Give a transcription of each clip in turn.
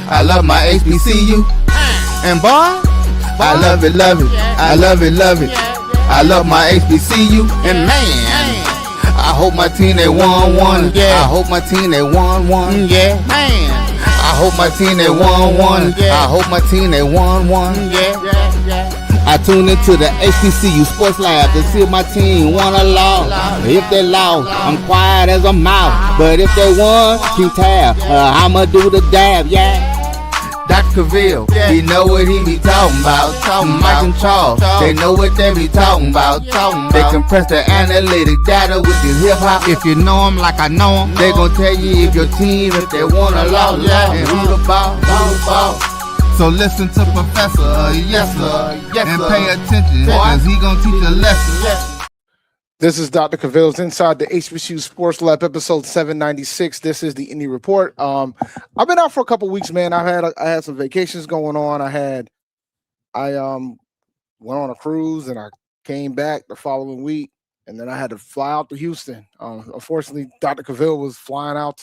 I love my HBCU. And boy, I love it, love it. I love it, love it. I love my HBCU. And man, I hope my team they won one. Yeah. I hope my team they won one. Yeah, man. I hope my team they won one. I hope my team they won one. I tune into the HBCU Sports Lab to see if my team won or lost. If they lost, I'm quiet as a mouse. But if they won, keep tab. I'ma do the dab, yeah. Dr. Cavil, he know what he be talking about. Mike and Charles, they know what they be talking about. They compress the analytic data with the hip hop. If you know them like I know them, they gon' tell you if your team, if they won or lost, and who the ball, So listen to Professor, yes sir, and pay attention, cause he gon' teach a lesson. This is Dr. Cavil's Inside the HBCU Sports Lab, episode 796. This is the Indy Report. I've been out for a couple weeks, man. I had some vacations going on. I went on a cruise and I came back the following week, and then I had to fly out to Houston. Unfortunately, Dr. Cavil was flying out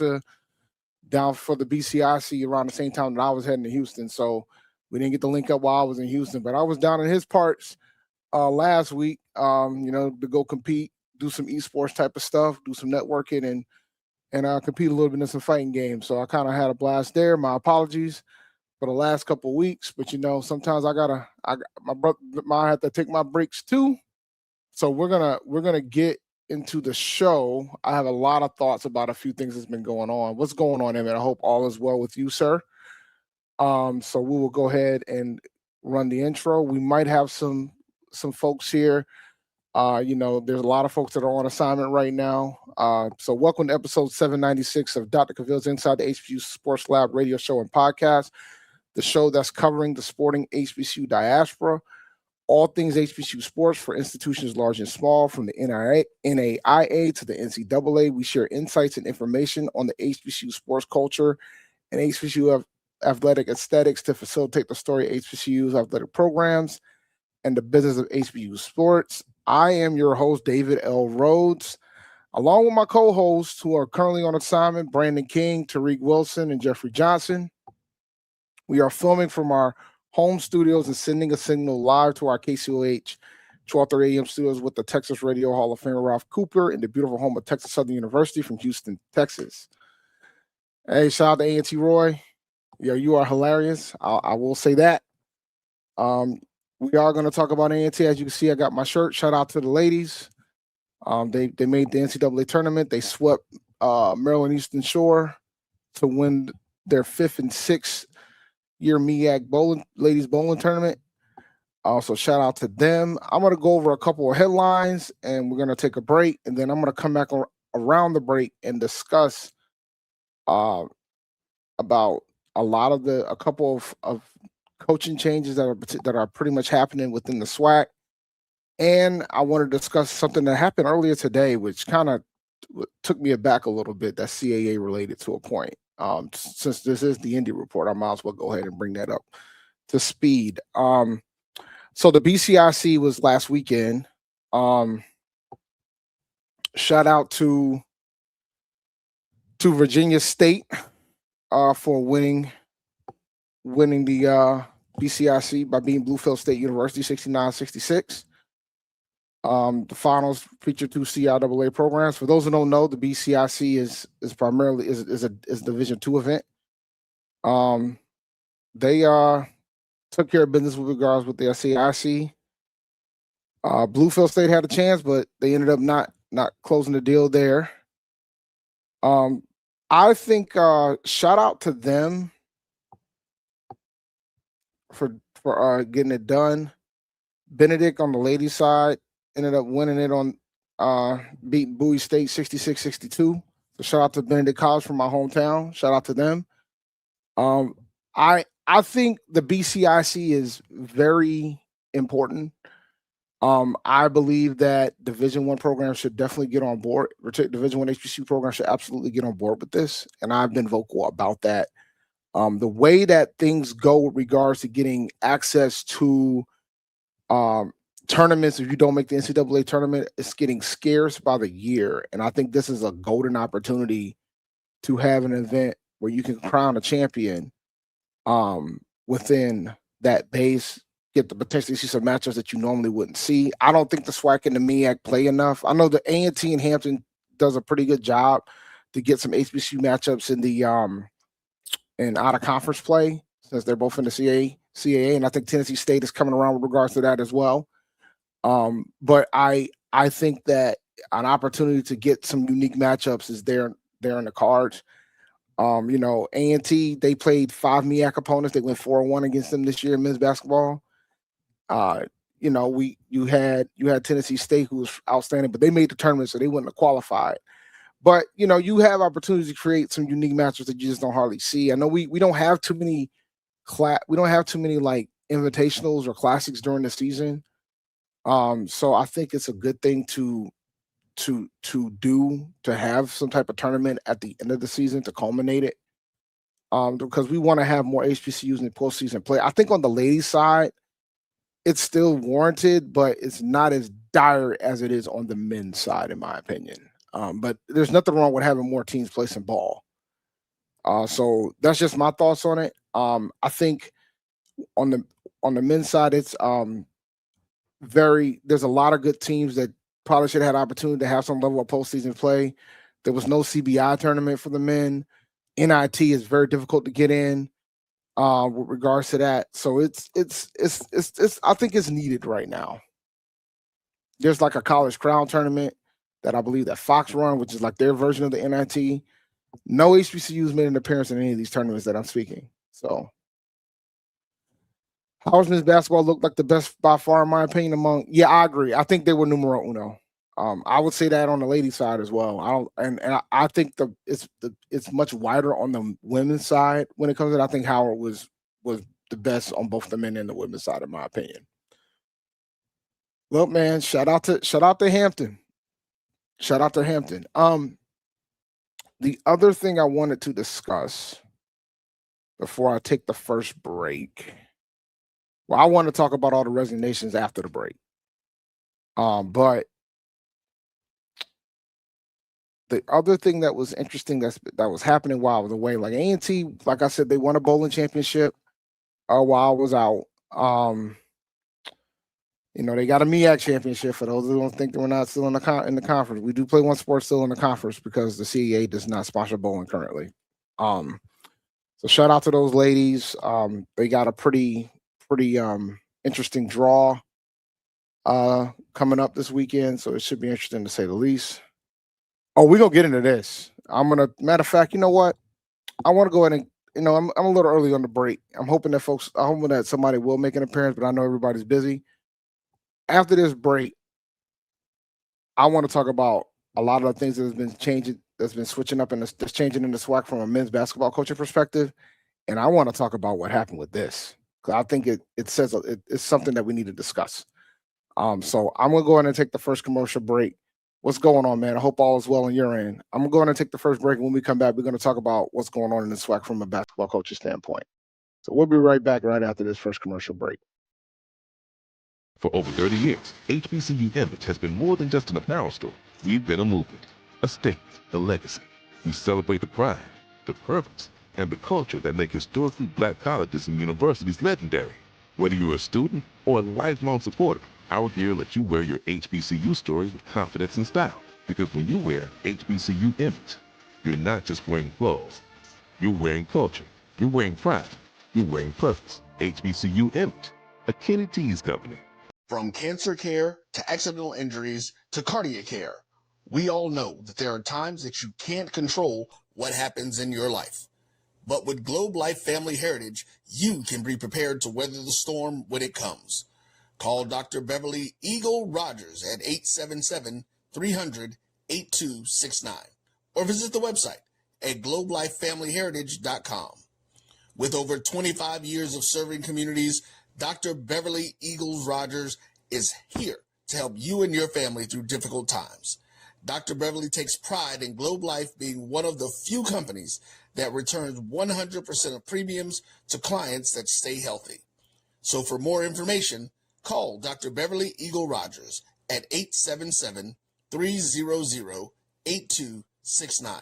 down for the BCIC around the same time that I was heading to Houston, so we didn't get to link up while I was in Houston. But I was down in his parts last week, to go compete, do some esports type of stuff, do some networking, and compete a little bit in some fighting games. So I kind of had a blast there. My apologies for the last couple of weeks, but sometimes I have to take my breaks too. So we're gonna get into the show. I have a lot of thoughts about a few things that's been going on. What's going on, Emmett? I hope all is well with you, sir. So we will go ahead and run the intro. We might have some folks here. There's a lot of folks that are on assignment right now. So welcome to episode 796 of Dr. Cavil's Inside the HBCU Sports Lab radio show and podcast, the show that's covering the sporting HBCU diaspora, all things HBCU sports for institutions large and small, from the NAIA to the NCAA. We share insights and information on the HBCU sports culture and HBCU athletic aesthetics to facilitate the story of HBCU's athletic programs and the business of HBCU sports. I am your host, David L. Rhodes, along with my co-hosts who are currently on assignment, Brandon King, Tariq Wilson, and Jeffrey Johnson. We are filming from our home studios and sending a signal live to our KCOH 12:30 a.m. studios with the Texas Radio Hall of Famer Ralph Cooper in the beautiful home of Texas Southern University from Houston, Texas. Hey, shout out to A&T Roy. Yo, you are hilarious. I will say that. We are going to talk about A&T. As you can see, I got my shirt. Shout out to the ladies. They made the NCAA tournament. They swept Maryland Eastern Shore to win their 5th and 6th year MEAC ladies bowling tournament. So shout out to them. I'm going to go over a couple of headlines, and we're going to take a break, and then I'm going to come back around the break and discuss about a couple of coaching changes that are pretty much happening within the SWAC. And I want to discuss something that happened earlier today, which kind of took me aback a little bit. That's CAA related to a point. Since this is the Indy Report, I might as well go ahead and bring that up to speed. So the BCIC was last weekend. Shout out to Virginia State for winning the BCIC by beating Bluefield State University 69-66. The finals feature 2 CIAA programs. For those who don't know, the BCIC is primarily a Division II event. They took care of business with regards with their CIC. Bluefield State had a chance, but they ended up not closing the deal there. I think shout out to them for getting it done. Benedict on the ladies' side ended up winning it on beating Bowie State 66-62. So shout out to Benedict College from my hometown. Shout out to them. I think the BCIC is very important. I believe that Division I programs should definitely get on board. Division I HBCU programs should absolutely get on board with this, and I've been vocal about that. The way that things go with regards to getting access to tournaments, if you don't make the NCAA tournament, it's getting scarce by the year. And I think this is a golden opportunity to have an event where you can crown a champion within that base, get to potentially see some matchups that you normally wouldn't see. I don't think the SWAC and the MEAC play enough. I know the A&T and Hampton does a pretty good job to get some HBCU matchups in the in out of conference play, since they're both in the CAA, and I think Tennessee State is coming around with regards to that as well. But I think that an opportunity to get some unique matchups is there in the cards. You know, A&T, they played 5 MEAC opponents. They went 4-1 against them this year in men's basketball. You know, you had Tennessee State, who was outstanding, but they made the tournament, so they wouldn't have qualified. But you know, you have opportunities to create some unique matchups that you just don't hardly see. I know we don't have too many like invitationals or classics during the season. So I think it's a good thing to have some type of tournament at the end of the season to culminate it. Because we want to have more HBCUs in the postseason play. I think on the ladies' side, it's still warranted, but it's not as dire as it is on the men's side, in my opinion. But there's nothing wrong with having more teams play some ball. So that's just my thoughts on it. I think on the men's side, it's there's a lot of good teams that probably should have had opportunity to have some level of postseason play. There was no CBI tournament for the men. NIT is very difficult to get in with regards to that. So it's I think it's needed right now. There's like a college crown tournament that I believe that Fox run, which is like their version of the NIT. No HBCUs made an appearance in any of these tournaments that I'm speaking. So how's men's basketball looked like the best by far, in my opinion, among, yeah, I agree. I think they were numero uno. I would say that on the ladies' side as well. I think it's much wider on the women's side when it comes to that. I think Howard was the best on both the men and the women's side, in my opinion. Well, man, shout out to Hampton. Shout out to Hampton. The other thing I wanted to discuss before I take the first break. Well, I want to talk about all the resignations after the break. But the other thing that was interesting that was happening while I was away, like A&T, like I said, they won a bowling championship while I was out. You know, they got a MEAC championship. For those who don't think that we're not still in the conference, we do play one sport still in the conference because the CAA does not sponsor bowling currently. So shout out to those ladies. They got a pretty interesting draw coming up this weekend, so it should be interesting to say the least. Oh, we're gonna get into this. Matter of fact, you know what? I want to go ahead and, you know, I'm a little early on the break. I'm hoping that somebody will make an appearance, but I know everybody's busy. After this break, I want to talk about a lot of the things that has been changing, that's been switching up and that's changing in the SWAC from a men's basketball coaching perspective. And I want to talk about what happened with this, because I think it's something that we need to discuss. So I'm gonna go ahead and take the first commercial break. What's going on, man? I hope all is well on your end. I'm gonna go ahead and take the first break. When we come back, we're gonna talk about what's going on in the SWAC from a basketball coaching standpoint. So we'll be right back right after this first commercial break. For over 30 years, HBCU Image has been more than just an apparel store. We've been a movement, a statement, a legacy. We celebrate the pride, the purpose, and the culture that make historically black colleges and universities legendary. Whether you're a student or a lifelong supporter, our gear lets you wear your HBCU story with confidence and style. Because when you wear HBCU Image, you're not just wearing clothes. You're wearing culture. You're wearing pride. You're wearing purpose. HBCU Image, a Kenny T's company. From cancer care to accidental injuries to cardiac care, we all know that there are times that you can't control what happens in your life. But with Globe Life Family Heritage, you can be prepared to weather the storm when it comes. Call Dr. Beverly Eagle Rogers at 877-300-8269 or visit the website at globelifefamilyheritage.com. With over 25 years of serving communities, Dr. Beverly Eagles Rogers is here to help you and your family through difficult times. Dr. Beverly takes pride in Globe Life being one of the few companies that returns 100% of premiums to clients that stay healthy. So for more information, call Dr. Beverly Eagle Rogers at 877-300-8269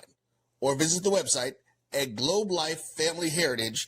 or visit the website at globelifefamilyheritage.com.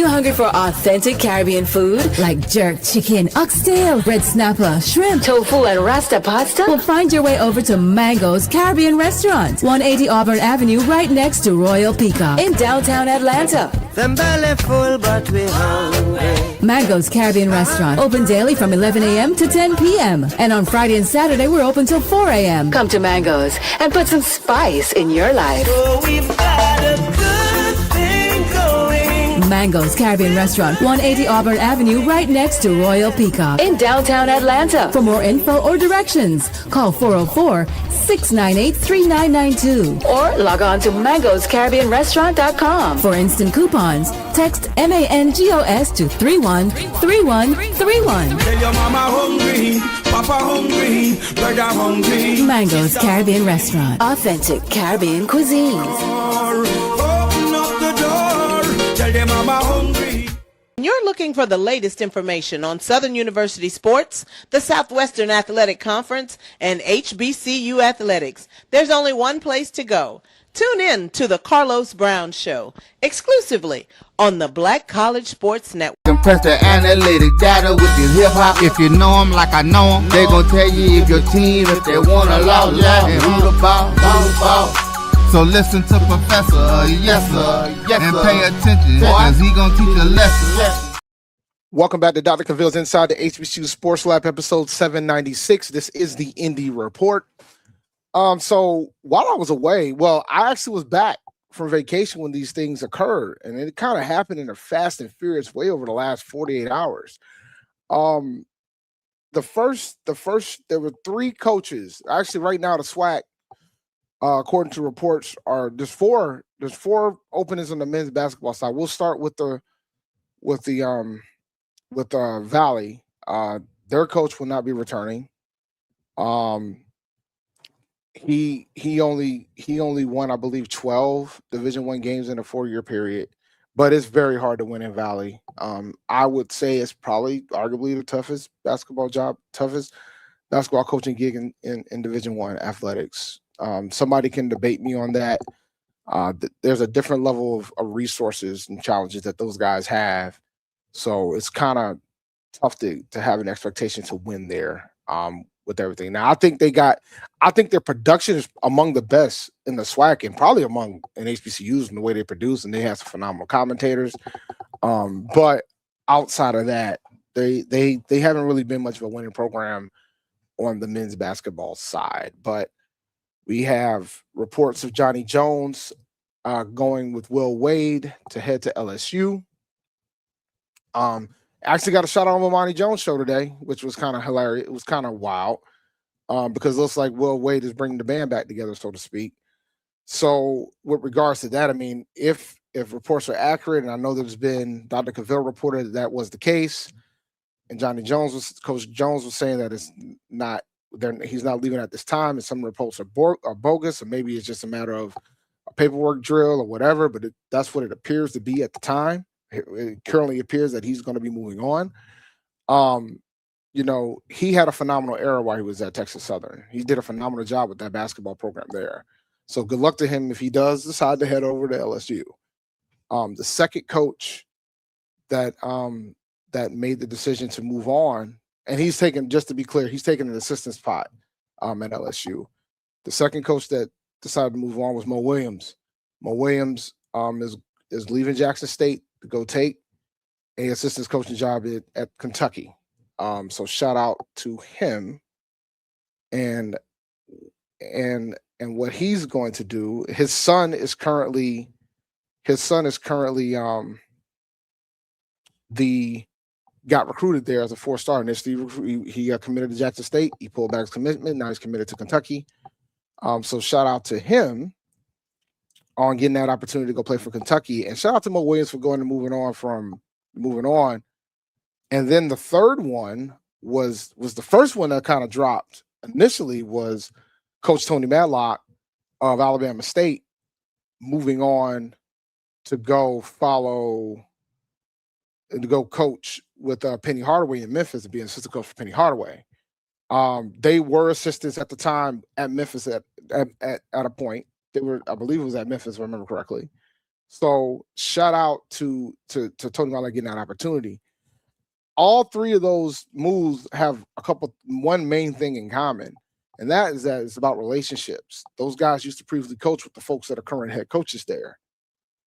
you hungry for authentic Caribbean food like jerk chicken, oxtail, red snapper, shrimp, tofu, and rasta pasta? Well, find your way over to Mango's Caribbean Restaurant, 180 Auburn Avenue, right next to Royal Peacock in downtown Atlanta. Them belly full, but we hungry. Mango's Caribbean Restaurant, open daily from 11 a.m. to 10 p.m. And on Friday and Saturday, we're open till 4 a.m. Come to Mango's and put some spice in your life. So we've got a good thing going. Mango's Caribbean Restaurant, 180 Auburn Avenue, right next to Royal Peacock in downtown Atlanta. For more info or directions, call 404-698-3992 or log on to mangoscaribbeanrestaurant.com. For instant coupons, text MANGOS to 313131. Tell your mama hungry, papa hungry, brother hungry. Mango's Caribbean Restaurant, authentic Caribbean cuisines. Open up the door, tell your mama hungry. You're looking for the latest information on Southern University sports, the Southwestern Athletic Conference, and HBCU athletics. There's only one place to go. Tune in to the Carlos Brown Show, exclusively on the Black College Sports Network. Compress the analytic data with your hip hop. If you know them like I know them, they gon' tell you if your team, if they wanna lose, and who the ball. So listen to Professor, yes sir, and pay attention, cause he gon' teach a lesson. Welcome back to Dr. Cavil's Inside the HBCU Sports Lab, episode 796. This is the Indy Report. So while I was away, well, I actually was back from vacation when these things occurred, and it kind of happened in a fast and furious way over the last 48 hours. The first, there were three coaches. Actually, right now, the SWAC, according to reports, there's four openings on the men's basketball side. We'll start with Valley. Their coach will not be returning. He only won, I believe, 12 Division I games in a 4-year period, but it's very hard to win in Valley. I would say it's probably arguably the toughest basketball coaching gig in Division I athletics. Somebody can debate me on that. There's a different level of resources and challenges that those guys have, so it's kind of tough to have an expectation to win there. With everything. Now, I think their production is among the best in the SWAC and probably among in HBCUs in the way they produce, and they have some phenomenal commentators. But outside of that, they haven't really been much of a winning program on the men's basketball side. But we have reports of Johnny Jones going with Will Wade to head to LSU. Actually got a shout out on Monty Jones' show today, which was kind of hilarious. It was kind of wild because it looks like Will Wade is bringing the band back together, so to speak. So with regards to that, I mean, if reports are accurate, and I know there's been Dr. Cavil reported that was the case, and Coach Jones was saying that it's not, he's not leaving at this time, and some reports are bogus, or maybe it's just a matter of a paperwork drill or whatever, but that's what it appears to be at the time. It currently appears that he's going to be moving on. He had a phenomenal era while he was at Texas Southern. He did a phenomenal job with that basketball program there. So good luck to him if he does decide to head over to LSU. The second coach that made the decision to move on, and he's taken, just to be clear, he's taken an assistant spot at LSU. The second coach that decided to move on was Mo Williams. Mo Williams is leaving Jackson State to go take a assistant coaching job at Kentucky. So shout out to him and what he's going to do. His son is currently got recruited there as a 4-star. Initially, he got committed to Jackson State. He pulled back his commitment. Now he's committed to Kentucky. So shout out to him on getting that opportunity to go play for Kentucky, and shout out to Mo Williams for going and moving on. And then the third one was the first one that kind of dropped initially was Coach Tony Madlock of Alabama State moving on to go coach with Penny Hardaway in Memphis, and be an assistant coach for Penny Hardaway. They were assistants at the time at Memphis at a point. They were, I believe it was at Memphis, if I remember correctly. So shout out to Tony Vaughn getting that opportunity. All three of those moves have one main thing in common, and that is that it's about relationships. Those guys used to previously coach with the folks that are current head coaches there.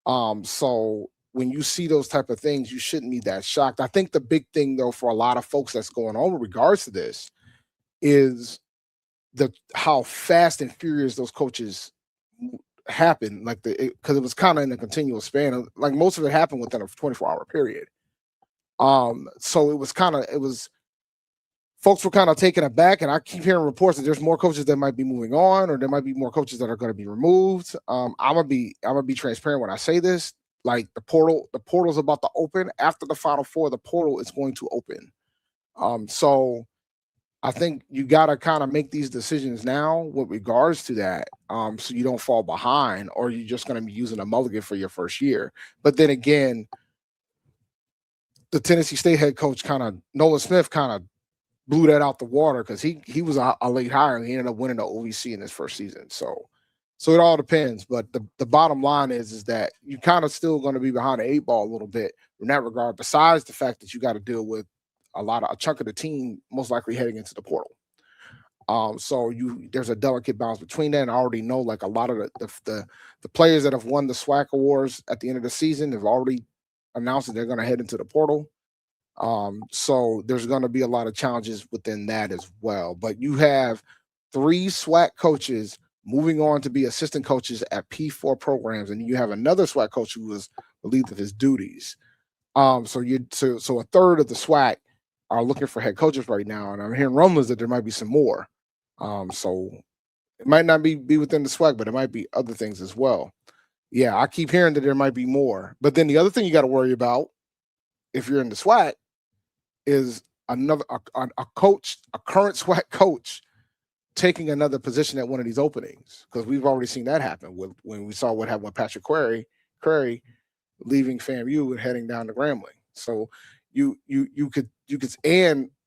So when you see those type of things, you shouldn't be that shocked. I think the big thing, though, for a lot of folks that's going on in regards to this is how fast and furious those coaches happen. Like because it was kind of in a continual span of, like, most of it happened within a 24-hour period. So it was folks were kind of taken aback, and I keep hearing reports that there's more coaches that might be moving on, or there might be more coaches that are going to be removed. I'm gonna be transparent when I say this. Like, the portal's about to open. After the Final Four, the portal is going to open. So I think you got to kind of make these decisions now with regards to that, so you don't fall behind, or you're just going to be using a mulligan for your first year. But then again, the Tennessee State head coach Nolan Smith kind of blew that out the water, because he was a late hire, and he ended up winning the OVC in his first season. So it all depends. But the bottom line is that you kind of still going to be behind the 8 ball a little bit in that regard, besides the fact that you got to deal with a chunk of the team most likely heading into the portal. So there's a delicate balance between that. And I already know, like, a lot of the players that have won the SWAC awards at the end of the season have already announced that they're going to head into the portal. So there's going to be a lot of challenges within that as well. But you have 3 SWAC coaches moving on to be assistant coaches at P4 programs, and you have another SWAC coach who was relieved of his duties. So a third of the SWAC are looking for head coaches right now, and I'm hearing rumblings that there might be some more. So it might not be within the SWAC, but it might be other things as well. Yeah, I keep hearing that there might be more. But then the other thing you got to worry about, if you're in the SWAC, is a current SWAC coach taking another position at one of these openings, because we've already seen that happen when we saw what happened with Patrick Query leaving FAMU and heading down to Grambling. So you could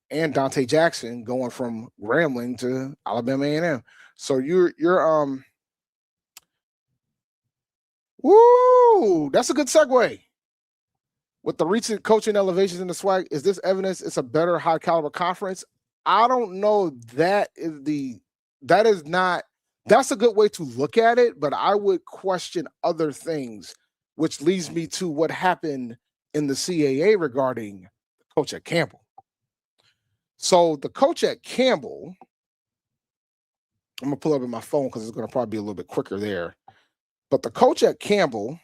and Dante Jackson going from Grambling to Alabama A&M. So that's a good segue. With the recent coaching elevations in the SWAC, is this evidence it's a better high caliber conference? I don't know. That's a good way to look at it, but I would question other things, which leads me to what happened in the CAA regarding the coach at Campbell. So the coach at Campbell, I'm gonna pull up in my phone because it's gonna probably be a little bit quicker there. But the coach at Campbell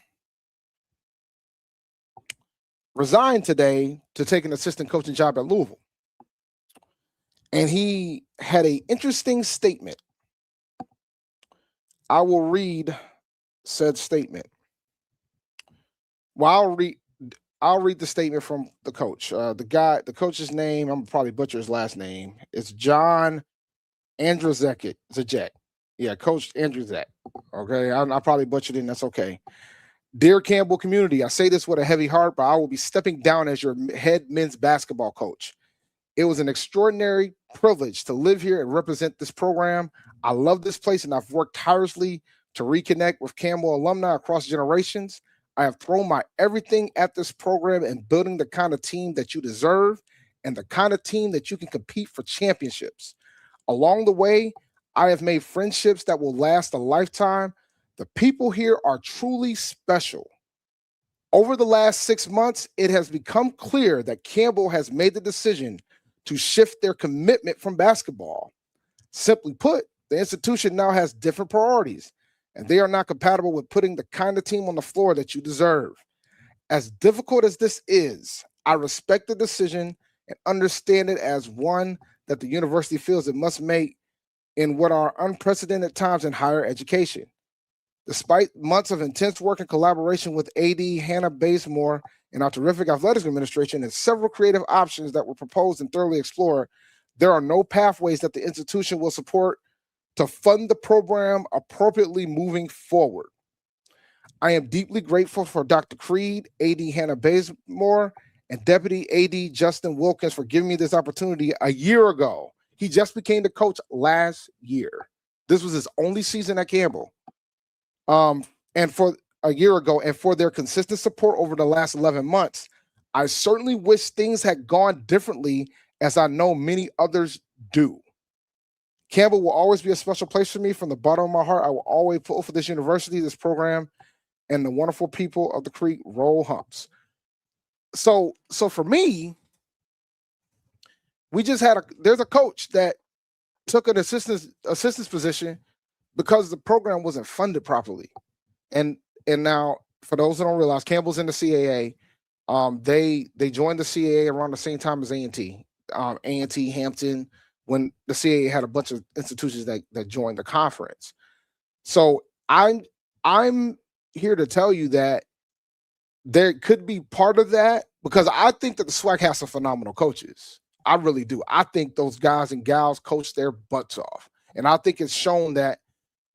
resigned today to take an assistant coaching job at Louisville. And he had an interesting statement. I will read said statement. Well, I'll read the statement from the coach. The coach's name, I'm probably butcher his last name. It's John Andrzejczyk. Yeah, Coach Andrzejczyk. Okay, I probably butchered it, and that's okay. Dear Campbell community, I say this with a heavy heart, but I will be stepping down as your head men's basketball coach. It was an extraordinary privilege to live here and represent this program. I love this place, and I've worked tirelessly to reconnect with Campbell alumni across generations. I have thrown my everything at this program and building the kind of team that you deserve and the kind of team that you can compete for championships. Along the way, I have made friendships that will last a lifetime. The people here are truly special. Over the last 6 months, it has become clear that Campbell has made the decision to shift their commitment from basketball. Simply put, the institution now has different priorities, and they are not compatible with putting the kind of team on the floor that you deserve. As difficult as this is, I respect the decision and understand it as one that the university feels it must make in what are unprecedented times in higher education. Despite months of intense work and collaboration with AD Hannah Bazemore and our terrific athletics administration and several creative options that were proposed and thoroughly explored, there are no pathways that the institution will support to fund the program appropriately moving forward. I am deeply grateful for Dr. Creed, AD Hannah Bazemore, and Deputy AD Justin Wilkins for giving me this opportunity a year ago. He just became the coach last year. This was his only season at Campbell. And for a year ago, and for their consistent support over the last 11 months. I certainly wish things had gone differently, as I know many others do. Campbell will always be a special place for me. From the bottom of my heart, I will always pull for this university, this program, and the wonderful people of the Creek. Roll Humps. So for me, we just had there's a coach that took an assistant's position because the program wasn't funded properly. And now, for those who don't realize, Campbell's in the CAA. They joined the CAA around the same time as A&T. A&T, Hampton, when the CAA had a bunch of institutions that joined the conference. So I'm here to tell you that there could be part of that, because I think that the SWAC has some phenomenal coaches. I really do. I think those guys and gals coach their butts off. And I think it's shown that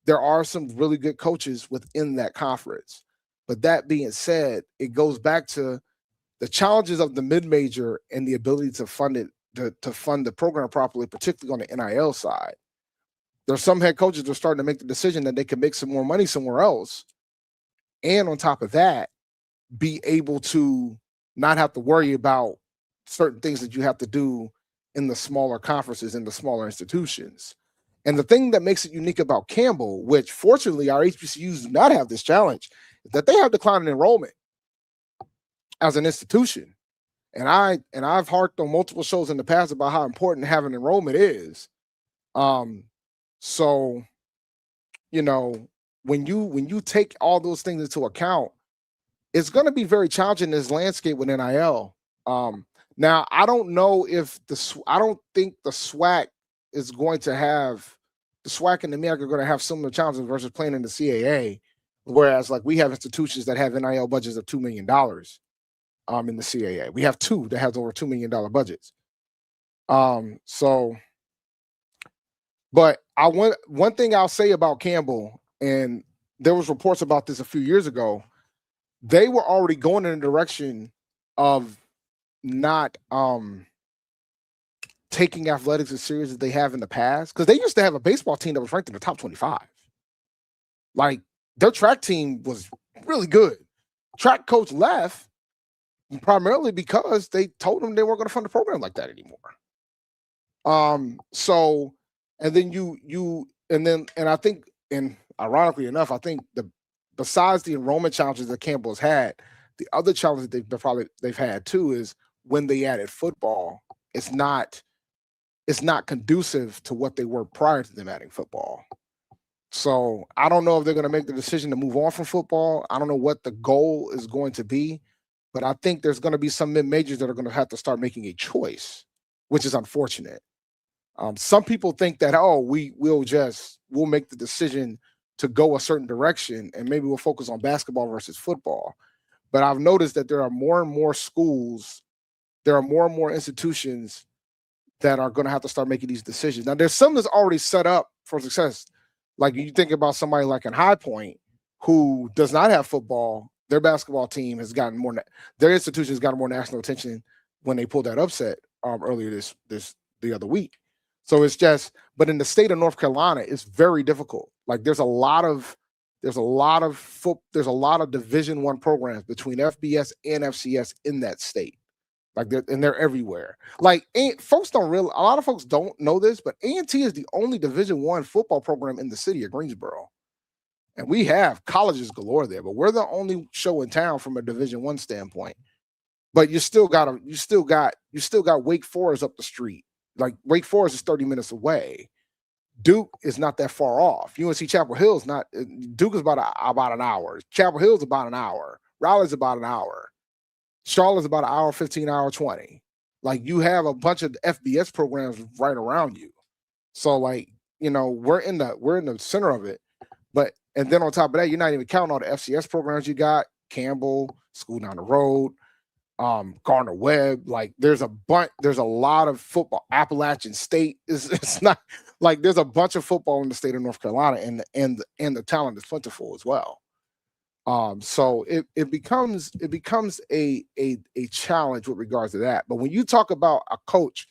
there are some really good coaches within that conference. But that being said, it goes back to the challenges of the mid-major and the ability to fund it, to fund the program properly, particularly on the NIL side. There's some head coaches that are starting to make the decision that they can make some more money somewhere else. And on top of that, be able to not have to worry about certain things that you have to do in the smaller conferences, in the smaller institutions. And the thing that makes it unique about Campbell, which fortunately our HBCUs do not have this challenge, is that they have declining enrollment as an institution. And I've harped on multiple shows in the past about how important having enrollment is. So, you know, when you take all those things into account, it's going to be very challenging in this landscape with NIL. Now, I don't know if I don't think the SWAC is going to have, the SWAC and the MEAC are going to have similar challenges versus playing in the CAA, whereas like we have institutions that have NIL budgets of $2 million in the CAA. We have two that have over $2 million budgets. But one thing I'll say about Campbell, and there was reports about this a few years ago, they were already going in a direction of not taking athletics as serious as they have in the past, because they used to have a baseball team that was ranked in the top 25. Like, their track team was really good. Track coach left primarily because they told them they weren't going to fund the program like that anymore. So, and then I think, and ironically enough, I think besides the enrollment challenges that Campbell's had, the other challenge that they've had too is when they added football, it's not conducive to what they were prior to them adding football. So I don't know if they're going to make the decision to move on from football. I don't know what the goal is going to be, but I think there's going to be some mid-majors that are going to have to start making a choice, which is unfortunate. Some people think that, we'll make the decision to go a certain direction and maybe we'll focus on basketball versus football. But I've noticed that there are more and more schools, there are more and more institutions that are going to have to start making these decisions. Now, there's some that's already set up for success. Like you think about somebody like in High Point who does not have football, their basketball team has gotten more, their institution has gotten more national attention when they pulled that upset earlier the other week. So it's just, but in the state of North Carolina, it's very difficult. Like there's a lot of Division I programs between FBS and FCS in that state. Like they're everywhere. Like folks don't realize, a lot of folks don't know this, but A&T is the only Division I football program in the city of Greensboro. And we have colleges galore there, but we're the only show in town from a Division I standpoint. But you still got Wake Forest up the street. Like Wake Forest is 30 minutes away. Duke is not that far off. UNC Chapel Hill is not. Duke is about an hour. Chapel Hill is about an hour. Raleigh's about an hour. Charlotte's about an hour 15, hour 20. Like you have a bunch of FBS programs right around you. So like, we're in the center of it. But and then on top of that, you're not even counting all the FCS programs you got. Campbell, School Down the Road, Gardner Webb. Like there's a lot of football. Appalachian State it's not like there's a bunch of football in the state of North Carolina, and the talent is plentiful as well. So it becomes a challenge with regards to that. But when you talk about a coach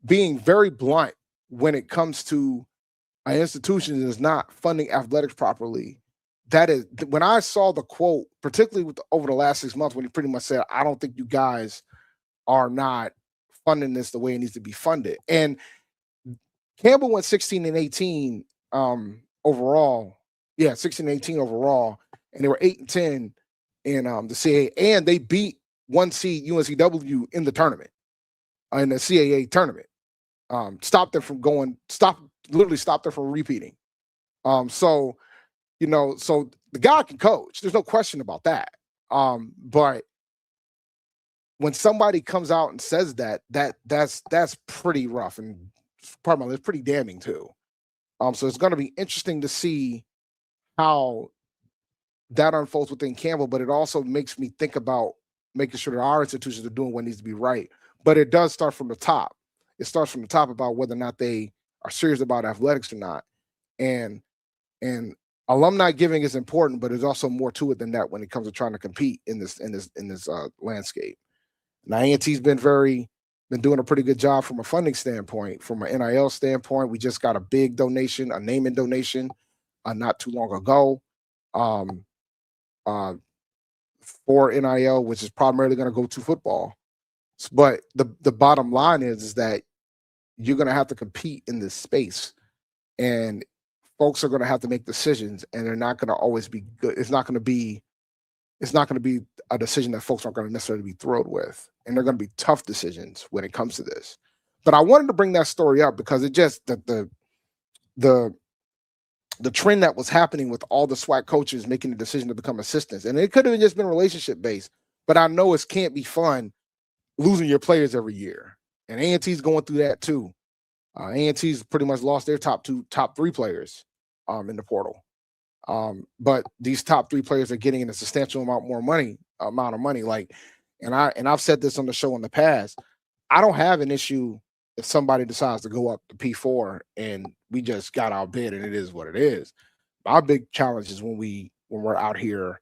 being very blunt when it comes to an institution is not funding athletics properly, that is when I saw the quote, particularly over the last 6 months, when he pretty much said, I don't think you guys are not funding this the way it needs to be funded. And Campbell went 16-18 overall. Yeah, 16-18 overall. And they were 8-10 in the CAA. And they beat 1 seed UNCW in the tournament, in the CAA tournament. Stopped them from repeating. So the guy can coach. There's no question about that. But when somebody comes out and says that's pretty rough, and pardon me, it's pretty damning too. So it's going to be interesting to see how that unfolds within Campbell, but it also makes me think about making sure that our institutions are doing what needs to be right. But it does start from the top. It starts from the top about whether or not they are serious about athletics or not. And alumni giving is important, but there's also more to it than that when it comes to trying to compete in this landscape. Now, A&T's been doing a pretty good job from a funding standpoint, from an NIL standpoint. We just got a big donation, a naming donation, not too long ago, for NIL, which is primarily going to go to football. But the bottom line is that you're going to have to compete in this space, and folks are going to have to make decisions, and they're not going to always be good. It's not going to be a decision that folks aren't going to necessarily be thrilled with, and they're going to be tough decisions when it comes to this. But I wanted to bring that story up because it just the trend that was happening with all the SWAC coaches making the decision to become assistants, and it could have just been relationship based, but I know it can't be fun losing your players every year, and A&T's going through that too. A&T's pretty much lost their top 3 players in the portal. But these top 3 players are getting a substantial amount of money. And I've said this on the show in the past. I don't have an issue if somebody decides to go up to P4 and we just got our bid and it is what it is. Our big challenge is when we're out here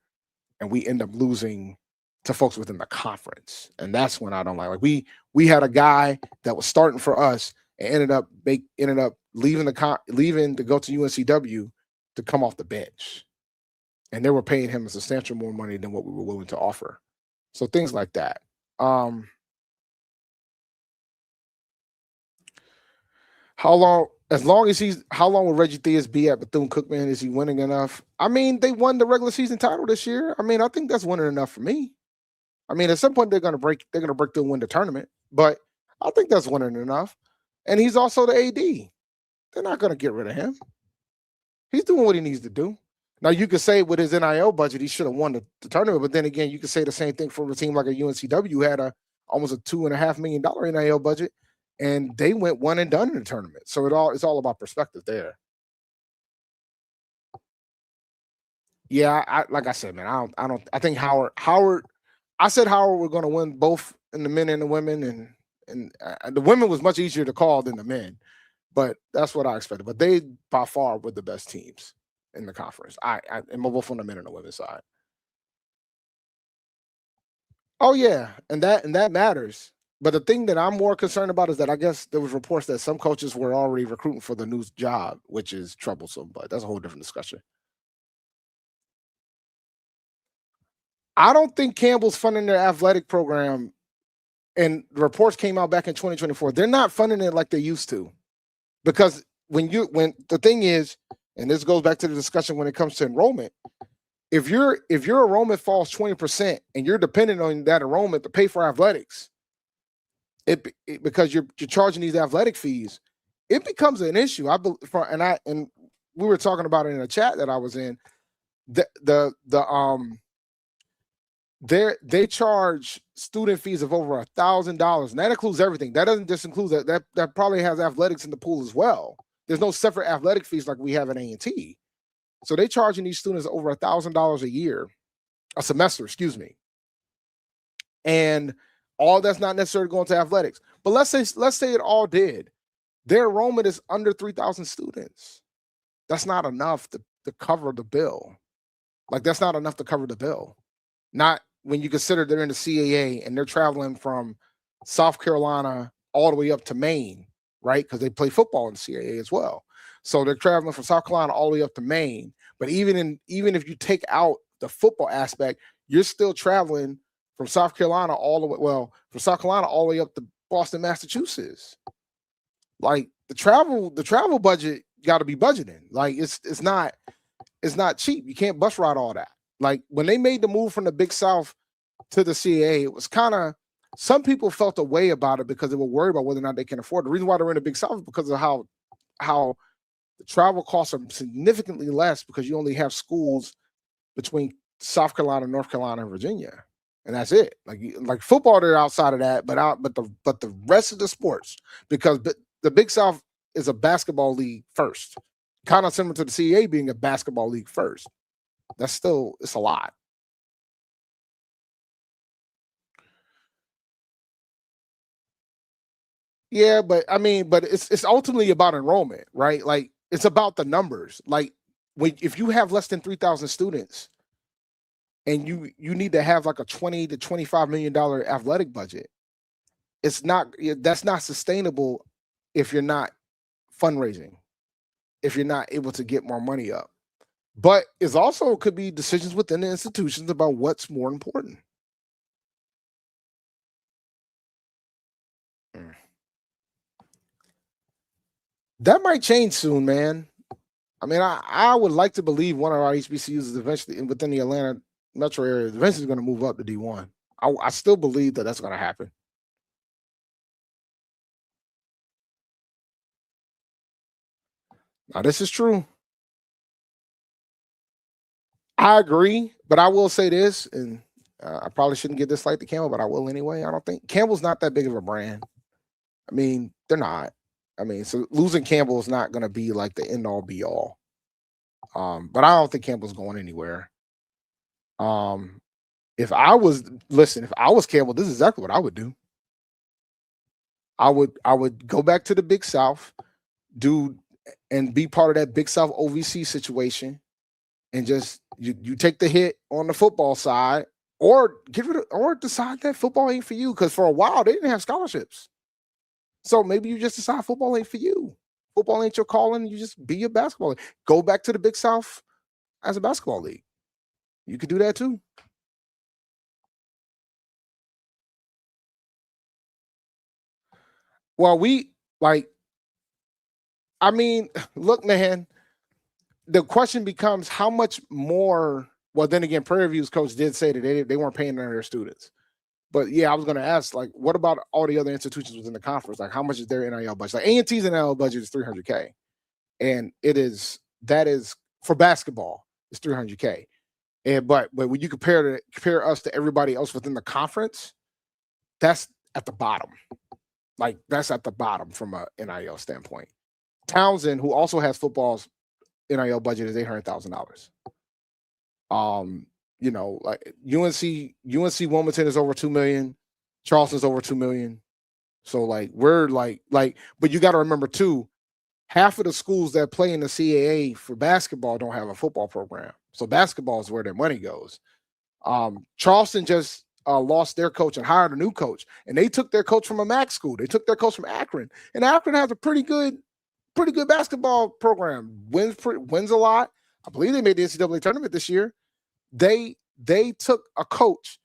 and we end up losing to folks within the conference, and that's when I don't like. Like we had a guy that was starting for us and ended up leaving to go to UNCW to come off the bench, and they were paying him a substantial more money than what we were willing to offer. So things like that. How long will Reggie Theus be at Bethune-Cookman? Is he winning enough? I mean, they won the regular season title this year. I mean, I think that's winning enough for me. I mean, at some point they're gonna break through and win the tournament, but I think that's winning enough. And he's also the AD. They're not gonna get rid of him. He's doing what he needs to do. Now, you could say with his NIL budget, he should have won the tournament, but then again, you could say the same thing for a team like a UNCW had almost a $2.5 million NIL budget, and they went one and done in the tournament. So it's all about perspective there. Yeah, like I said, man, I think Howard. I said Howard were going to win both in the men and the women, and the women was much easier to call than the men, but that's what I expected. But they by far were the best teams in the conference. And both on the men and the women's side. Oh yeah, and that matters. But the thing that I'm more concerned about is that I guess there was reports that some coaches were already recruiting for the new job, which is troublesome. But that's a whole different discussion. I don't think Campbell's funding their athletic program, and the reports came out back in 2024. They're not funding it like they used to, because when the thing is, and this goes back to the discussion when it comes to enrollment, if your enrollment falls 20% and you're dependent on that enrollment to pay for athletics, because you're charging these athletic fees, it becomes an issue. And we were talking about it in a chat that I was in. They charge student fees of over $1,000, and that includes everything. That doesn't just include that probably has athletics in the pool as well. There's no separate athletic fees like we have at A&T. So they charging these students over $1,000 a semester, excuse me. And all that's not necessarily going to athletics. But let's say it all did. Their enrollment is under 3,000 students. That's not enough to cover the bill. Like, that's not enough to cover the bill. Not when you consider they're in the CAA and they're traveling from South Carolina all the way up to Maine, right? Because they play football in the CAA as well. So they're traveling from South Carolina all the way up to Maine. But even if you take out the football aspect, you're still traveling from South Carolina all the way up to Boston, Massachusetts. Like the travel budget got to be budgeting. Like it's not cheap. You can't bus ride all that. Like when they made the move from the Big South to the CAA, it was kind of, some people felt a way about it because they were worried about whether or not they can afford it. The reason why they're in the Big South is because of how the travel costs are significantly less, because you only have schools between South Carolina, North Carolina, and Virginia, and that's it. Like football, they're outside of that, but the rest of the sports, because the Big South is a basketball league first, kind of similar to the CAA being a basketball league first. It's a lot. Yeah, but it's ultimately about enrollment, right? Like it's about the numbers. Like if you have less than 3,000 students and you need to have like a $20 to $25 million athletic budget, that's not sustainable if you're not fundraising, if you're not able to get more money up. But it's also could be decisions within the institutions about what's more important. That might change soon, man. I mean, I would like to believe one of our HBCUs is eventually within the Atlanta metro area is eventually going to move up to D1. I still believe that that's going to happen. Now, this is true. I agree, but I will say this, and I probably shouldn't get this like to Campbell, but I will anyway. I don't think Campbell's not that big of a brand. I mean, they're not. I mean, so losing Campbell is not going to be like the end all be all. But I don't think Campbell's going anywhere. If I was Campbell, this is exactly what I would do. I would go back to the Big South, and be part of that Big South OVC situation, and just you take the hit on the football side, or decide that football ain't for you, because for a while they didn't have scholarships. So maybe you just decide football ain't for you. Football ain't your calling. You just be a basketball league. Go back to the Big South as a basketball league. You could do that too. Well, look, man, the question becomes how much more. Well, then again, Prairie View's coach did say that they weren't paying none of their students. But yeah, I was going to ask, like, what about all the other institutions within the conference? Like, how much is their NIL budget? Like A&T's NIL budget is $300K, and that is for basketball. It's $300K, but when you compare us to everybody else within the conference, that's at the bottom. Like that's at the bottom from a NIL standpoint. Townsend, who also has football's NIL budget, is $800,000. Like UNC Wilmington is over $2 million, Charleston's over $2 million. So like we're like, but you got to remember too, half of the schools that play in the CAA for basketball don't have a football program. So basketball is where their money goes. Charleston just lost their coach and hired a new coach, and they took their coach from a MAC school. They took their coach from Akron, and Akron has a pretty good basketball program. Wins a lot. I believe they made the NCAA tournament this year. They took a coach.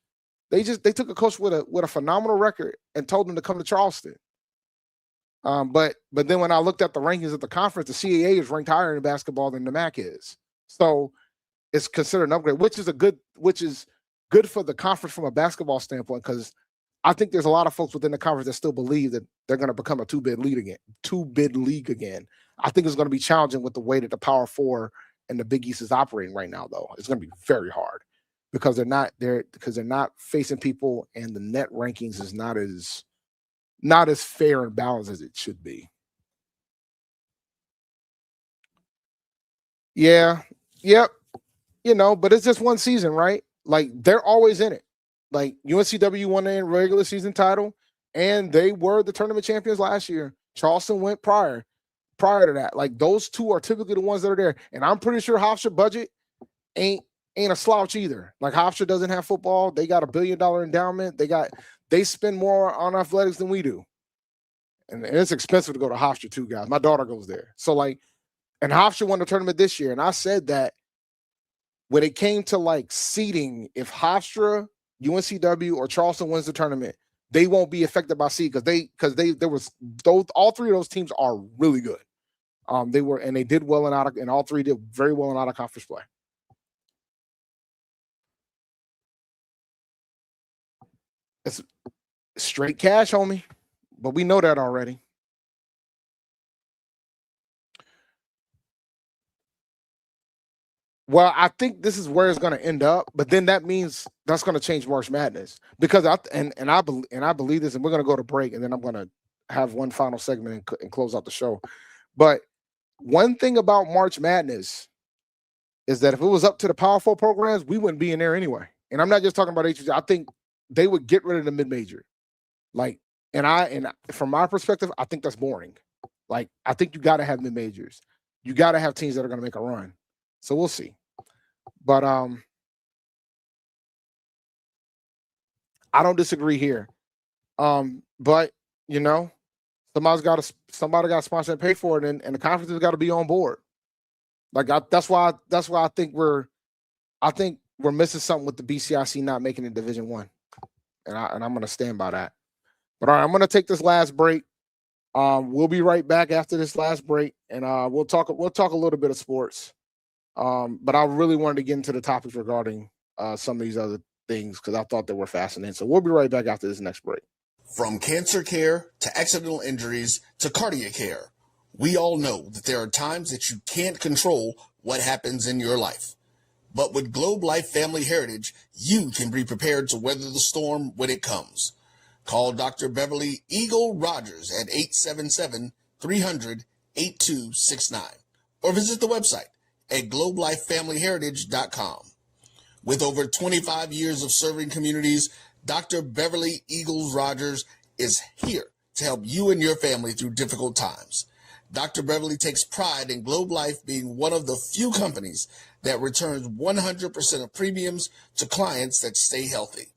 They took a coach with a phenomenal record and told him to come to Charleston. But then when I looked at the rankings of the conference, the CAA is ranked higher in basketball than the MAC is. So it's considered an upgrade, which is good for the conference from a basketball standpoint, because I think there's a lot of folks within the conference that still believe that they're going to become a two-bid league again. I think it's going to be challenging with the way that the Power Four and the Big East is operating right now, though. It's going to be very hard because they're not facing people, and the net rankings is not as fair and balanced as it should be. Yeah. Yep. But it's just one season, right? Like they're always in it. Like UNCW won their regular season title, and they were the tournament champions last year. Charleston went prior to that. Like those two are typically the ones that are there. And I'm pretty sure Hofstra budget ain't a slouch either. Like Hofstra doesn't have football. They got $1 billion endowment. They spend more on athletics than we do. And it's expensive to go to Hofstra too, guys. My daughter goes there. So like And Hofstra won the tournament this year. And I said that when it came to like seeding, if Hofstra, UNCW, or Charleston wins the tournament, they won't be affected by seed because there was those, all three of those teams are really good. They did well and all three did very well in out of conference play. It's straight cash, homie, but we know that already. Well, I think this is where it's going to end up, but then that means that's going to change March Madness because I believe this, and we're going to go to break, and then I'm going to have one final segment and close out the show. But one thing about March Madness is that if it was up to the Power Four programs, we wouldn't be in there anyway. And I'm not just talking about HBCU. I think they would get rid of the mid-major. Like, and from my perspective, I think that's boring. Like, I think you got to have mid-majors. You got to have teams that are going to make a run. So we'll see. But I don't disagree here. But you know, somebody got to sponsor and pay for it, and the conferences got to be on board. Like that's why I think we're missing something with the BCIC not making it Division I, and I'm gonna stand by that. But all right, I'm gonna take this last break. We'll be right back after this last break, and we'll talk a little bit of sports. But I really wanted to get into the topics regarding some of these other things because I thought they were fascinating. So we'll be right back after this next break. From cancer care to accidental injuries to cardiac care, we all know that there are times that you can't control what happens in your life. But with Globe Life Family Heritage, you can be prepared to weather the storm when it comes. Call Dr. Beverly Eagle Rogers at 877-300-8269 or visit the website at globelifefamilyheritage.com. With over 25 years of serving communities, Dr. Beverly Eagles Rogers is here to help you and your family through difficult times. Dr. Beverly takes pride in Globe Life being one of the few companies that returns 100% of premiums to clients that stay healthy.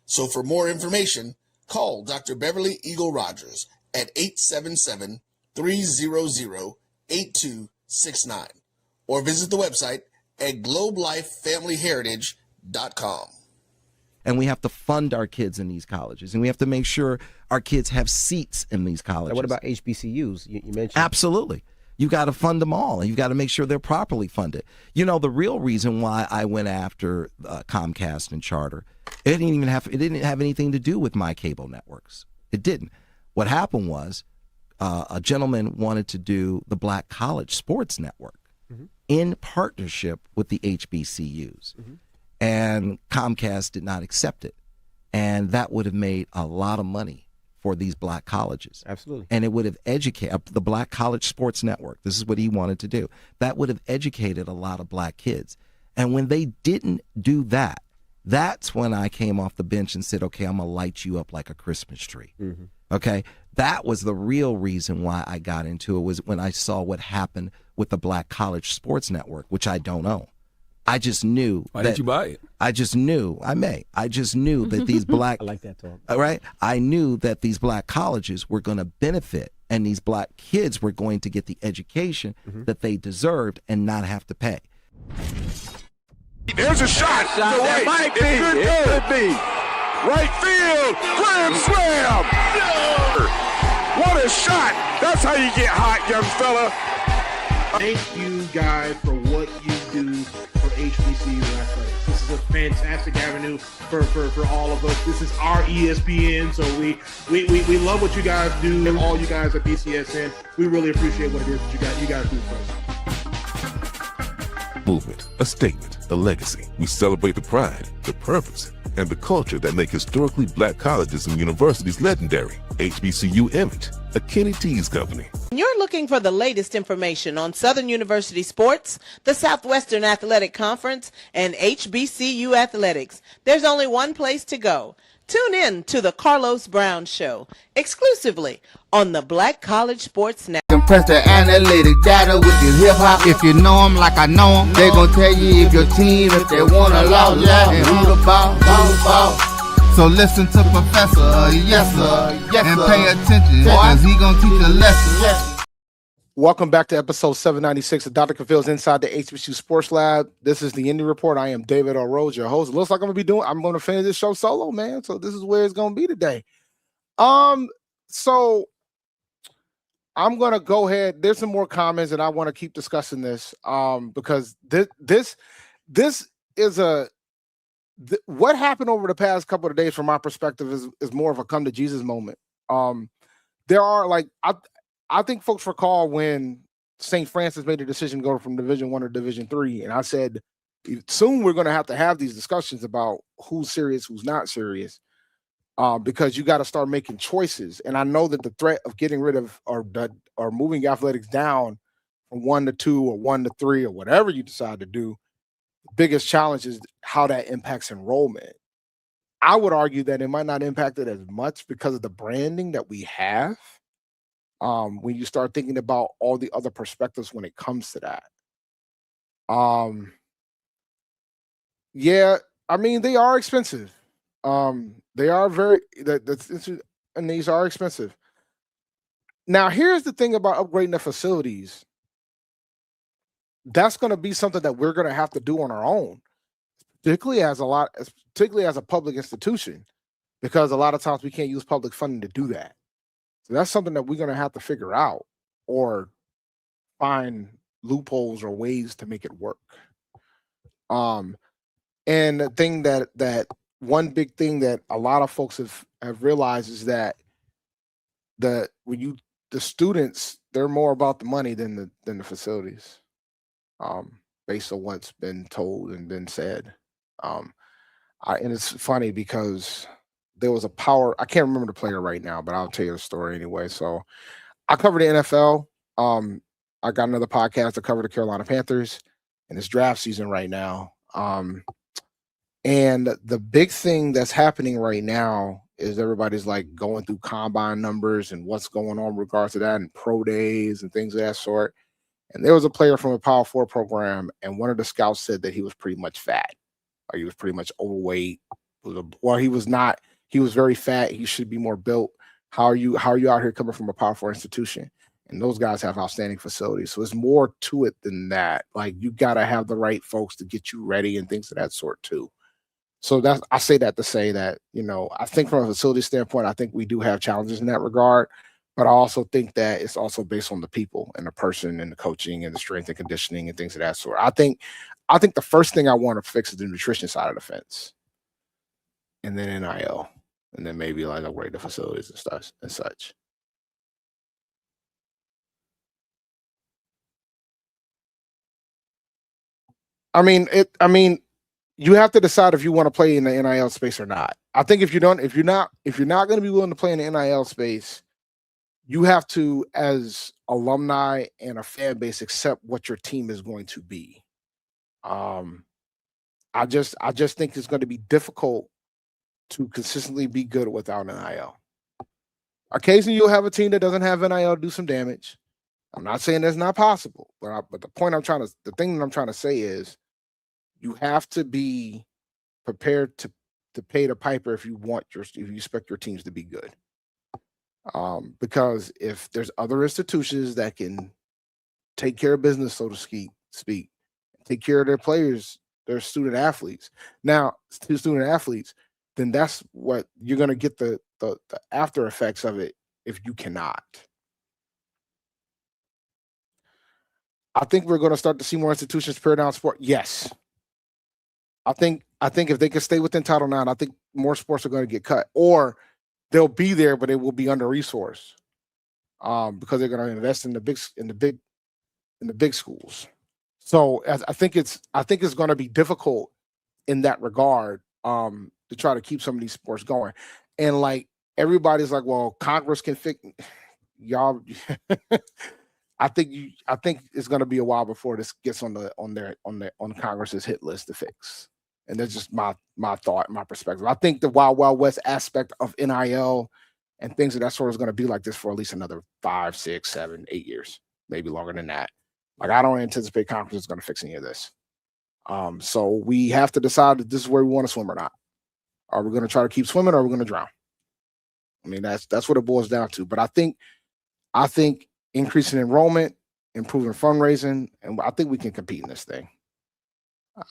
So for more information, call Dr. Beverly Eagle Rogers at 877-300-8269 or visit the website at globelifefamilyheritage.com. And we have to fund our kids in these colleges, and we have to make sure our kids have seats in these colleges. And what about HBCUs? You mentioned. Absolutely. You got to fund them all, and you got to make sure they're properly funded. You know, the real reason why I went after Comcast and Charter, it didn't have anything to do with my cable networks. It didn't. What happened was a gentleman wanted to do the Black College Sports Network in partnership with the HBCUs. And Comcast did not accept it. And that would have made a lot of money for these black colleges. Absolutely. And it would have educated the Black College Sports Network. This is what he wanted to do. That would have educated a lot of black kids. And when they didn't do that, that's when I came off the bench and said, okay, I'm going to light you up like a Christmas tree. Okay? That was the real reason why I got into it, was when I saw what happened with the Black College Sports Network, which I don't own. I just knew. Why didn't you buy it? I just knew. I just knew that these black. I like that talk. All right. I knew that these black colleges were going to benefit, and these black kids were going to get the education that they deserved and not have to pay. There's a shot. It might be. It could be. Right field. Grand slam. What a shot. That's how you get hot, young fella. Thank you guys for what you do for HBCU athletics. This is a fantastic avenue for all of us. This is our ESPN, so we love what you guys do, and all you guys at BCSN. We really appreciate what it is that you guys do for us. Movement, a statement, a legacy. We celebrate the pride, the purpose, and the culture that make historically black colleges and universities legendary. HBCU Image, a Kenny T's company. When you're looking for the latest information on Southern University sports, the Southwestern Athletic Conference, and HBCU athletics, there's only one place to go. Tune in to the Carlos Brown Show, exclusively on the Black College Sports Network. Compress the analytic data with your hip-hop. If you know them like I know them, they gon' tell you if your team, if they want a lot, and who the ball. So listen to Professor, yes sir, and pay attention, cause he gon' teach a lesson. Welcome back to episode 796 of Dr. Cavil's Inside the HBCU Sports Lab. This is the Indy Report. I am David O. Rose, your host. It looks like I'm going to finish this show solo, man. So this is where it's going to be today. So I'm going to go ahead. There's some more comments and I want to keep discussing this because this is what happened over the past couple of days from my perspective is more of a come to Jesus moment. There are I think folks recall when St. Francis made a decision to go from Division 1 to Division 3, and I said soon we're going to have these discussions about who's serious, who's not serious, because you got to start making choices. And I know that the threat of getting rid of or moving athletics down from 1 to 2 or 1 to 3 or whatever you decide to do, the biggest challenge is how that impacts enrollment. I would argue that it might not impact it as much because of the branding that we have. When you start thinking about all the other perspectives when it comes to that. Yeah, I mean, they are expensive. They are and these are expensive. Now, here's the thing about upgrading the facilities. That's going to be something that we're going to have to do on our own, particularly as a public institution, because a lot of times we can't use public funding to do that. So that's something that we're going to have to figure out or find loopholes or ways to make it work. And the thing that one big thing that a lot of folks have realized is that the students, they're more about the money than the facilities, based on what's been told and been said. And it's funny because there was I can't remember the player right now, but I'll tell you the story anyway. So I cover the NFL. I got another podcast to cover the Carolina Panthers, and it's draft season right now. And the big thing that's happening right now is everybody's like going through combine numbers and what's going on in regards to that and pro days and things of that sort. And there was a player from a Power 4 program, and one of the scouts said that he was pretty much fat. Like he was pretty much overweight. He was not. He was very fat. He should be more built. How are you out here coming from a Power 4 institution? And those guys have outstanding facilities. So it's more to it than that. Like you got to have the right folks to get you ready and things of that sort too. So I say that to say that, I think from a facility standpoint, I think we do have challenges in that regard. But I also think that it's also based on the people and the person and the coaching and the strength and conditioning and things of that sort. I think the first thing I want to fix is the nutrition side of the fence. And then NIL. And then maybe like upgrade the facilities and stuff and such. I mean, you have to decide if you want to play in the NIL space or not. I think if you're not going to be willing to play in the NIL space, you have to, as alumni and a fan base, accept what your team is going to be. I just think it's going to be difficult to consistently be good without NIL. Occasionally you'll have a team that doesn't have NIL do some damage. I'm not saying that's not possible, but the thing that I'm trying to say is you have to be prepared to pay the piper if you expect your teams to be good. Because if there's other institutions that can take care of business, so to speak, take care of their players, their student athletes. Now, student athletes, then that's what you're going to get the after effects of it if you cannot. I think we're going to start to see more institutions pare down sport. Yes. I think if they can stay within Title IX, I think more sports are going to get cut, or they'll be there, but it will be under resourced because they're going to invest in the big schools. So I think it's going to be difficult in that regard to try to keep some of these sports going. And like everybody's like, well, Congress can fix y'all. I think it's going to be a while before this gets on Congress's hit list to fix. And that's just my thought, my perspective. I think the Wild Wild West aspect of NIL and things of that sort is going to be like this for at least another 5, 6, 7, 8 years, maybe longer than that. Like I don't anticipate Congress is going to fix any of this. So we have to decide if this is where we want to swim or not. Are we going to try to keep swimming or are we going to drown? I mean, that's what it boils down to. But I think increasing enrollment improving fundraising, and I think we can compete in this thing.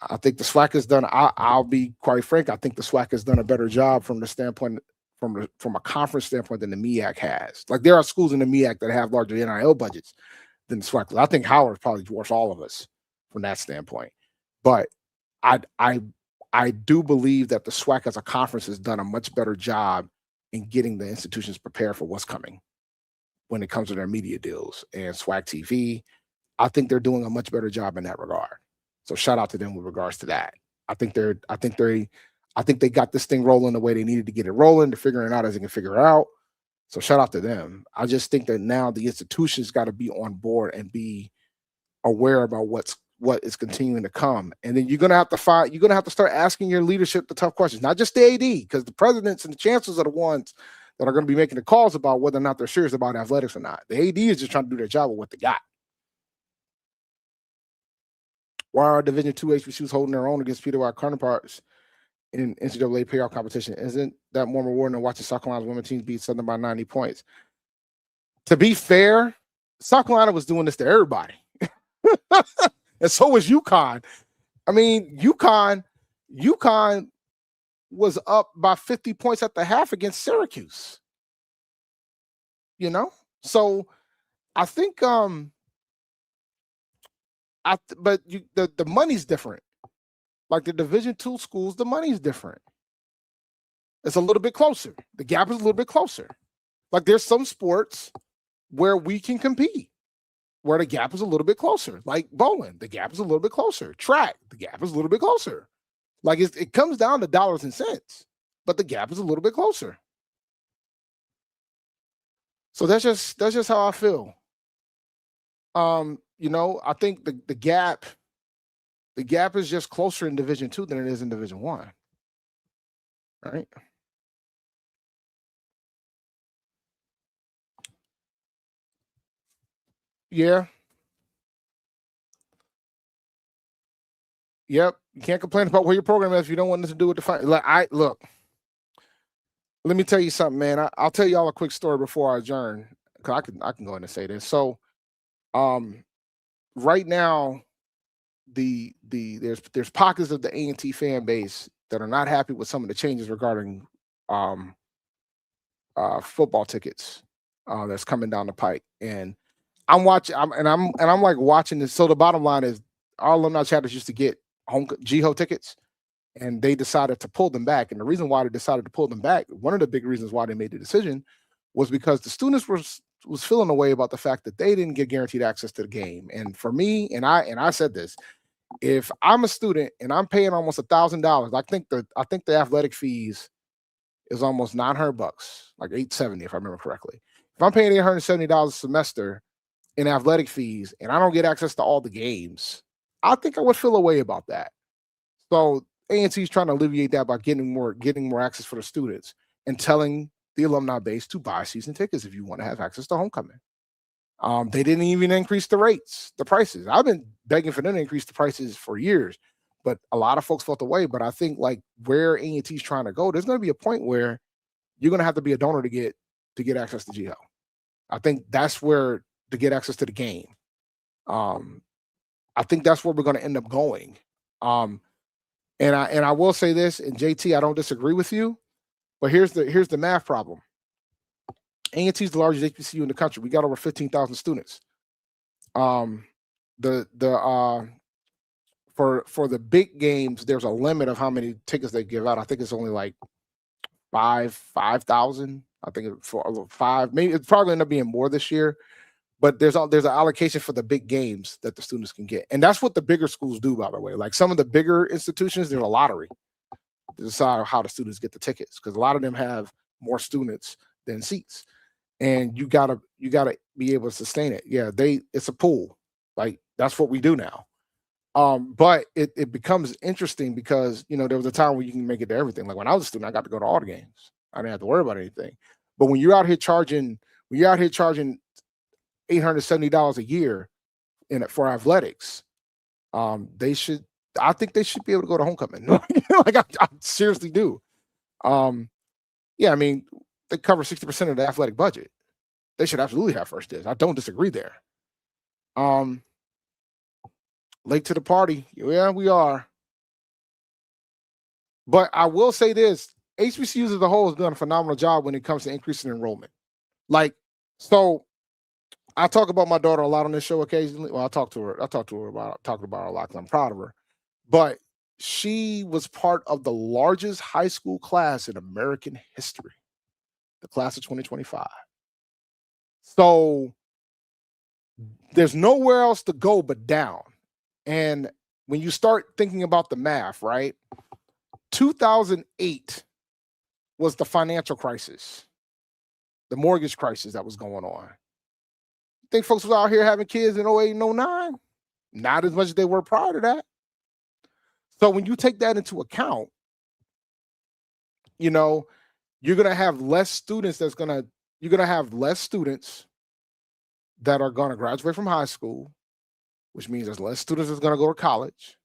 I think the SWAC has done. I'll be quite frank. I think the SWAC has done a better job from the standpoint, from a conference standpoint, than the MEAC has. Like there are schools in the MEAC that have larger NIL budgets than the SWAC. I think Howard probably dwarfs all of us from that standpoint. But I do believe that the SWAC as a conference has done a much better job in getting the institutions prepared for what's coming when it comes to their media deals and SWAC TV. I think they're doing a much better job in that regard. So shout out to them with regards to that. I think they got this thing rolling the way they needed to get it rolling. They're figuring it out as they can figure it out. So shout out to them. I just think that now the institutions got to be on board and be aware about what is continuing to come. And then you're gonna have to start asking your leadership the tough questions, not just the AD, because the presidents and the chancellors are the ones that are going to be making the calls about whether or not they're serious about athletics or not. The AD is just trying to do their job with what they got. Why are Division II HBCUs holding their own against Peter White counterparts in NCAA payout competition? Isn't that more rewarding than watching South Carolina's women's teams beat Southern by 90 points? To be fair, South Carolina was doing this to everybody. And so was UConn. I mean, UConn was up by 50 points at the half against Syracuse. You know? So I think the money's different. Like the Division II schools, the money's different. It's a little bit closer. The gap is a little bit closer. Like there's some sports where we can compete, where the gap is a little bit closer. Like bowling, the gap is a little bit closer. Track, the gap is a little bit closer. Like it comes down to dollars and cents, but the gap is a little bit closer. So that's just how I feel. You know, I think the gap is just closer in Division II than it is in Division I. Right? Yeah. Yep. You can't complain about where your program is if you don't want nothing to do with the fight. Look. Let me tell you something, man. I'll tell y'all a quick story before I adjourn, because I can go ahead and say this. So, right now, there's pockets of the A&T fan base that are not happy with some of the changes regarding football tickets that's coming down the pike, and I'm watching. I'm like watching this. So the bottom line is, our alumni chapters used to get home GHO tickets, and they decided to pull them back. And the reason why they decided to pull them back, one of the big reasons why they made the decision, was because the students was feeling a way about the fact that they didn't get guaranteed access to the game. And for me, and I said this, if I'm a student and I'm paying almost $1,000, I think the athletic fees is almost $900, like $870 if I remember correctly. If I'm paying $870 a semester in athletic fees and I don't get access to all the games, I think I would feel a way about that. So A&T is trying to alleviate that by getting more access for the students and telling the alumni base to buy season tickets if you want to have access to homecoming. They didn't even increase the prices. I've been begging for them to increase the prices for years, but a lot of folks felt the way. But I think like where A&T is trying to go, there's going to be a point where you're going to have to be a donor to get access to GHO. I think that's where to get access to the game. I think that's where we're going to end up going. And I will say this, and JT, I don't disagree with you, but here's the math problem. A&T is the largest HBCU in the country. We got over 15,000 students. For the big games, there's a limit of how many tickets they give out. I think it's only like 5,000. I think for 5, maybe it's probably going to end up being more this year. But there's an allocation for the big games that the students can get. And that's what the bigger schools do, by the way. Like some of the bigger institutions, there's a lottery to decide how the students get the tickets, because a lot of them have more students than seats. And you gotta be able to sustain it. Yeah, it's a pool. Like that's what we do now. But it becomes interesting because, you know, there was a time where you can make it to everything. Like when I was a student, I got to go to all the games. I didn't have to worry about anything. But when you're out here charging $870 a year for athletics, I think they should be able to go to homecoming. Like I seriously do. Yeah, I mean, they cover 60% of the athletic budget. They should absolutely have first dibs. I don't disagree there. Late to the party. Yeah, we are. But I will say this: HBCUs as a whole has done a phenomenal job when it comes to increasing enrollment. Like, so I talk about my daughter a lot on this show occasionally. Well, I talk to her about her a lot because I'm proud of her. But she was part of the largest high school class in American history, the class of 2025. So there's nowhere else to go but down. And when you start thinking about the math, right? 2008 was the financial crisis, the mortgage crisis that was going on. Think folks was out here having kids in 08 and 09? Not as much as they were prior to that. So when you take that into account, you know, you're going to have less students you're going to have less students that are going to graduate from high school, which means there's less students that's going to go to college.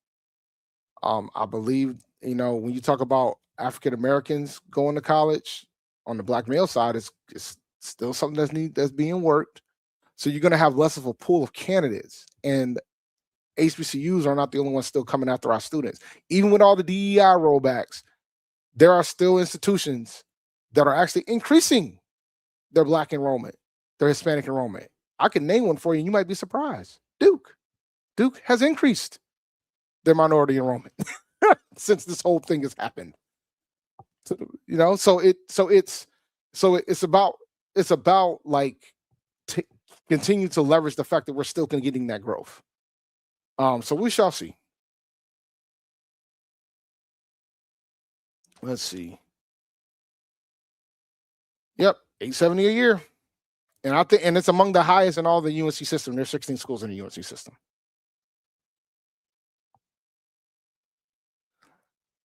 I believe, you know, when you talk about African Americans going to college on the black male side, it's still something that's being worked. So you're going to have less of a pool of candidates, and HBCUs are not the only ones still coming after our students. Even with all the DEI rollbacks, there are still institutions that are actually increasing their black enrollment, their Hispanic enrollment. I can name one for you, and you might be surprised. Duke has increased their minority enrollment since this whole thing has happened. So, you know, it's about like continue to leverage the fact that we're still getting that growth. So we shall see. Let's see. Yep, $870 a year. And I think, and it's among the highest in all the UNC system. There's 16 schools in the UNC system.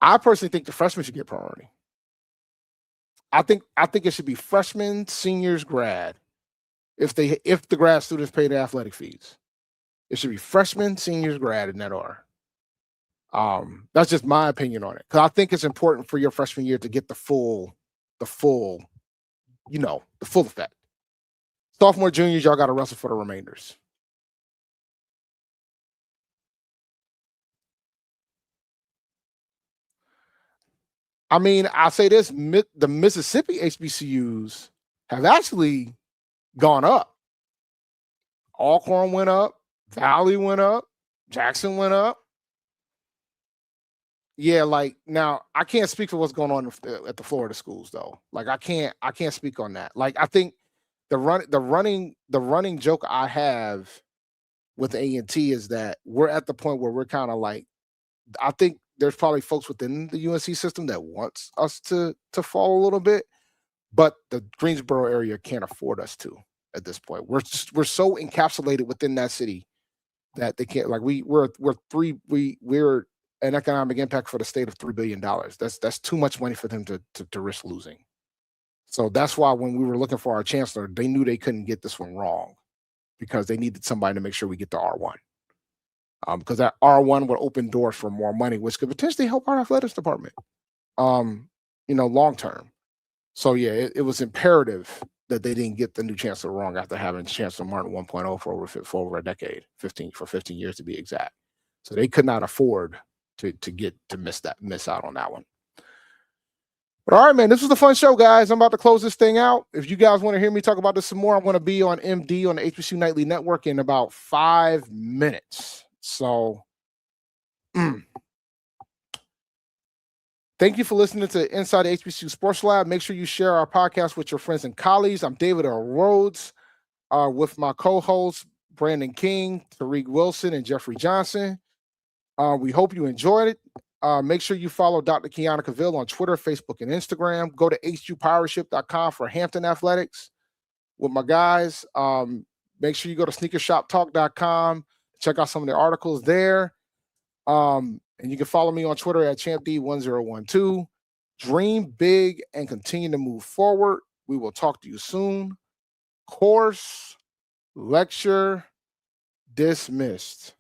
I personally think the freshmen should get priority. I think it should be freshmen, seniors, grad. If the grad students pay the athletic fees, it should be freshmen, seniors, grad in that order. That's just my opinion on it, because I think it's important for your freshman year to get the full effect. Sophomore, juniors, y'all got to wrestle for the remainders. I mean, I'll say this: the Mississippi HBCUs have actually gone up. Alcorn went up, Valley went up, Jackson went up. Yeah, like now I can't speak for what's going on at the Florida schools though. Like I can't speak on that. Like I think the running joke I have with A&T is that we're at the point where we're kind of like, I think there's probably folks within the UNC system that wants us to fall a little bit, but the Greensboro area can't afford us to at this point. We're so encapsulated within that city that they can't, like we're an economic impact for the state of $3 billion. That's too much money for them to risk losing. So that's why when we were looking for our chancellor, they knew they couldn't get this one wrong, because they needed somebody to make sure we get the R1. Because that R1 would open doors for more money, which could potentially help our athletics department, long term. So yeah, it was imperative that they didn't get the new chancellor wrong after having Chancellor Martin 1.0 for over a decade, 15 years to be exact. So they could not afford to miss out on that one. But all right, man, this was a fun show, guys. I'm about to close this thing out. If you guys want to hear me talk about this some more, I'm going to be on MD on the HBCU Nightly Network in about 5 minutes. So thank you for listening to Inside the HBCU Sports Lab. Make sure you share our podcast with your friends and colleagues. I'm David Earl Rhodes, with my co-hosts, Brandon King, Tariq Wilson, and Jeffrey Johnson. We hope you enjoyed it. Make sure you follow Dr. Kiana Cavil on Twitter, Facebook, and Instagram. Go to hupiracyship.com for Hampton Athletics with my guys. Make sure you go to sneakershoptalk.com. Check out some of the articles there. And you can follow me on Twitter at champd1012. Dream big and continue to move forward. We will talk to you soon. Course lecture dismissed.